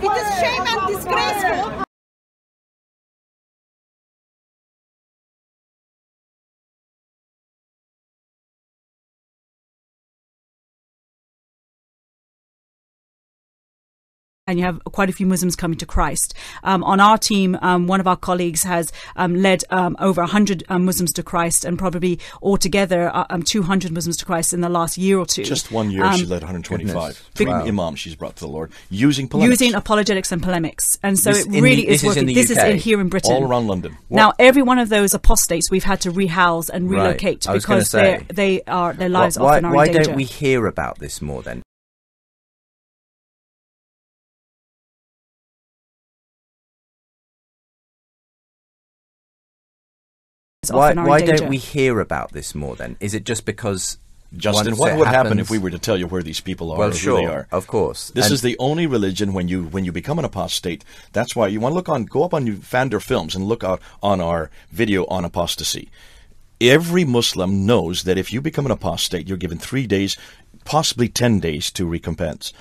It is shame and disgraceful. And you have quite a few Muslims coming to Christ. On our team, one of our colleagues has led over 100 Muslims to Christ, and probably altogether 200 Muslims to Christ in the last year or two. Just 1 year, she led 125. Three imams she's brought to the Lord using polemics. Using apologetics and polemics. And so it really is working. This is here in Britain. All around London. Now, every one of those apostates we've had to rehouse and relocate because their lives often are in danger. Why don't we hear about this more then? Why don't we hear about this more then? Is it just because... Justin, what would happen if we were to tell you where these people are or who they are? Of course. This is the only religion when you become an apostate. That's why you want to go up on Pfander Films and look out on our video on apostasy. Every Muslim knows that if you become an apostate, you're given 3 days, possibly 10 days to recant.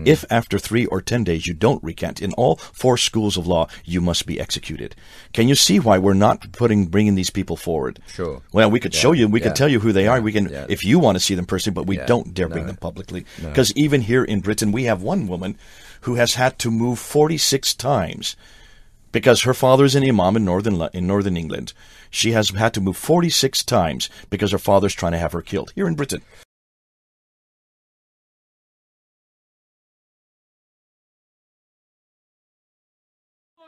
If after 3 or 10 days you don't recant, in all 4 schools of law, you must be executed. Can you see why we're not bringing these people forward? Sure. Well, we could show you. We could tell you who they are. We can, if you want to see them personally, but we don't dare bring them publicly. Because even here in Britain, we have one woman who has had to move 46 times because her father is an imam in northern England. She has had to move 46 times because her father's trying to have her killed here in Britain.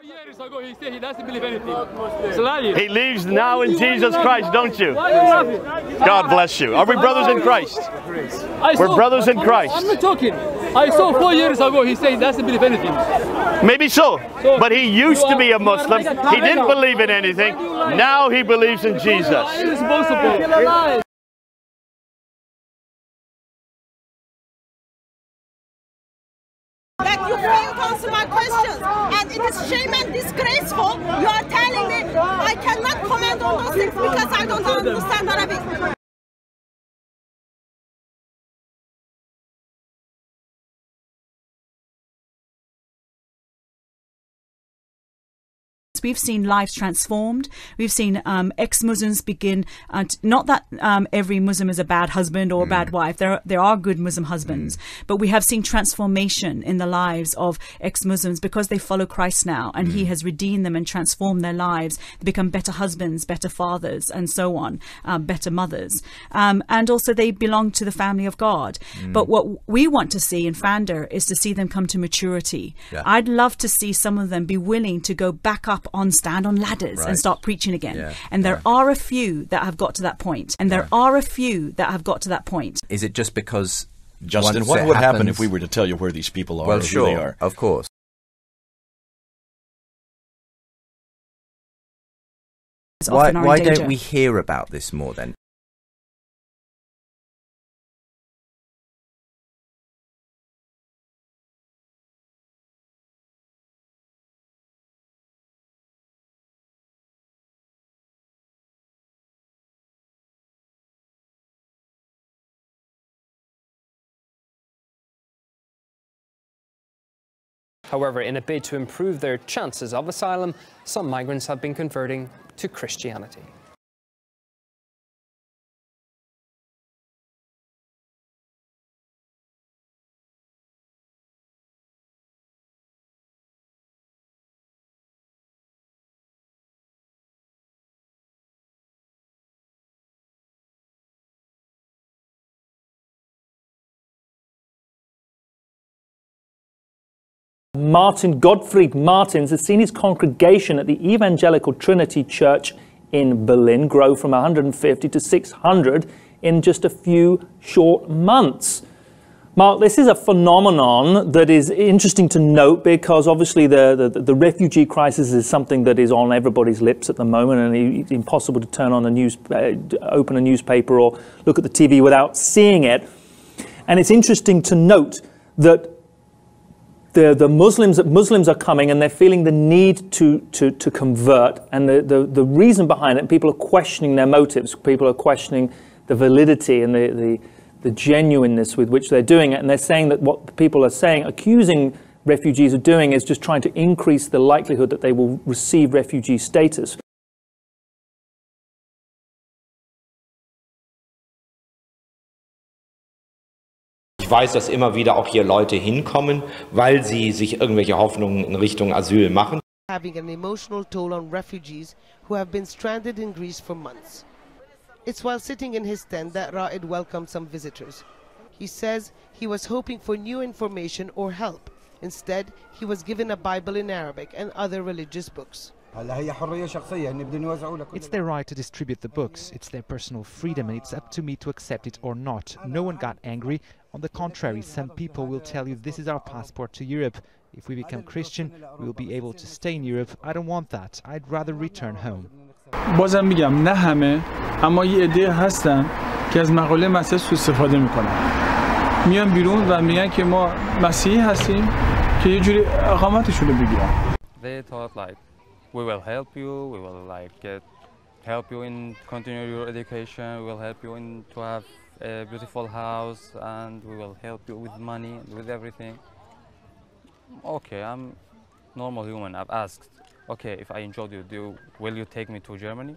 Years ago, he said he doesn't believe anything. He believes now in Jesus Christ, don't you? God bless you. Are we brothers in Christ? We're brothers in Christ. I'm not talking. I saw 4 years ago he said he doesn't believe anything. Maybe so, but he used to be a Muslim. He didn't believe in anything. Now he believes in Jesus. Irresponsible. That you failed to answer my questions, and it is shame and disgraceful. You are telling me I cannot comment on those things because I don't understand Arabic. We've seen lives transformed. We've seen ex-Muslims begin. Not that every Muslim is a bad husband or a bad wife. There are good Muslim husbands, but we have seen transformation in the lives of ex-Muslims because they follow Christ now, and He has redeemed them and transformed their lives. They become better husbands, better fathers, and so on, better mothers, and also they belong to the family of God. But what we want to see in Pfander is to see them come to maturity. I'd love to see some of them be willing to go back up stand on ladders and start preaching again. And there are a few that have got to that point. Is it just because... Justin, what would happen if we were to tell you where these people are or who they are? Of course. Why don't we hear about this more then? However, in a bid to improve their chances of asylum, some migrants have been converting to Christianity. Martin Gottfried Martins has seen his congregation at the Evangelical Trinity Church in Berlin grow from 150 to 600 in just a few short months. Mark, this is a phenomenon that is interesting to note because obviously the refugee crisis is something that is on everybody's lips at the moment, and it's impossible to turn on open a newspaper or look at the TV without seeing it. And it's interesting to note that the Muslims are coming and they're feeling the need to convert, and the reason behind it, people are questioning their motives, people are questioning the validity and the genuineness with which they're doing it, and they're saying that what people are saying, accusing refugees are doing is just trying to increase the likelihood that they will receive refugee status. Ich weiß, dass immer wieder auch hier Leute hinkommen, weil sie sich irgendwelche Hoffnungen in Richtung Asyl machen. Having an emotional toll on refugees who have been stranded in Greece for months. It's while sitting in his tent that Raed welcomed some visitors. He says he was hoping for new information or help. Instead, he was given a Bible in Arabic and other religious books. It's their right to distribute the books. It's their personal freedom, and it's up to me to accept it or not. No one got angry. On the contrary, some people will tell you this is our passport to Europe. If we become Christian, we will be able to stay in Europe. I don't want that. I'd rather return home. بازم میگم نه همه اما یه عده هستن که از مقاله مسیح سوء استفاده میکنن. میان بیرون و میگن که ما مسیحی هستیم که یه جوری اقامتشون رو بگیرن. They thought like we will help you, we will like help you in continue your education, we will help you in to have a beautiful house, and we will help you with money and with everything. Okay, I'm normal human. I've asked, okay, if I enjoyed you, will you take me to Germany?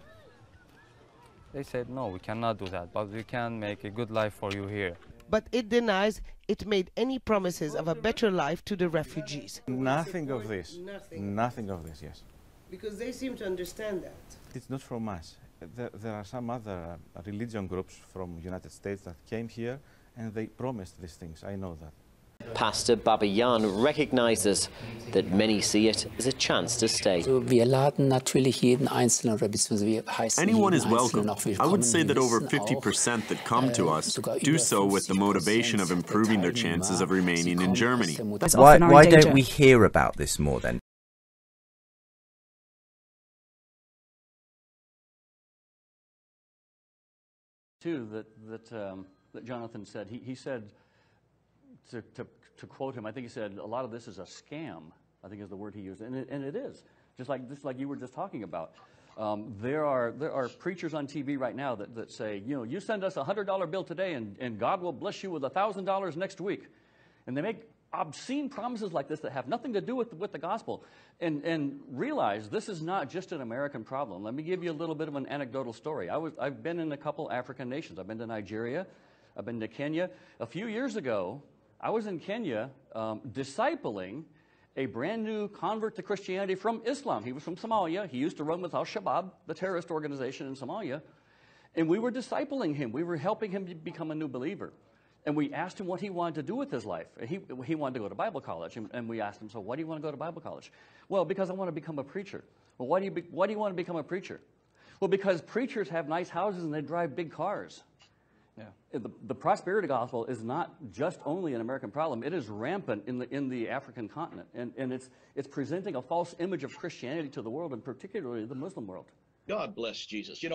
They said, no, we cannot do that, but we can make a good life for you here. But it denies it made any promises of a better life to the refugees. Nothing of this. Nothing of this, yes. Because they seem to understand that. It's not from us. There are some other religion groups from the United States that came here and they promised these things. I know that. Pastor Babayan recognizes that many see it as a chance to stay. Anyone is welcome. I would say that over 50% that come to us do so with the motivation of improving their chances of remaining in Germany. Why don't we hear about this more then? That Jonathan said. He said, to quote him, I think he said, a lot of this is a scam, I think is the word he used, and it is. Just like you were just talking about. There are preachers on TV right now that say, you know, you send us a $100 bill today and God will bless you with $1,000 next week. And they make obscene promises like this that have nothing to do with the gospel. And realize this is not just an American problem. Let me give you a little bit of an anecdotal story. I've been in a couple African nations. I've been to Nigeria. I've been to Kenya. A few years ago, I was in Kenya discipling a brand new convert to Christianity from Islam. He was from Somalia. He used to run with Al-Shabaab, the terrorist organization in Somalia. And we were discipling him. We were helping him to become a new believer. And we asked him what he wanted to do with his life. He wanted to go to Bible college. And we asked him, so why do you want to go to Bible college? Well, because I want to become a preacher. Well, why do you want to become a preacher? Well, because preachers have nice houses and they drive big cars. Yeah. The prosperity gospel is not just only an American problem. It is rampant in the African continent. And it's presenting a false image of Christianity to the world, and particularly the Muslim world. God bless Jesus. You know,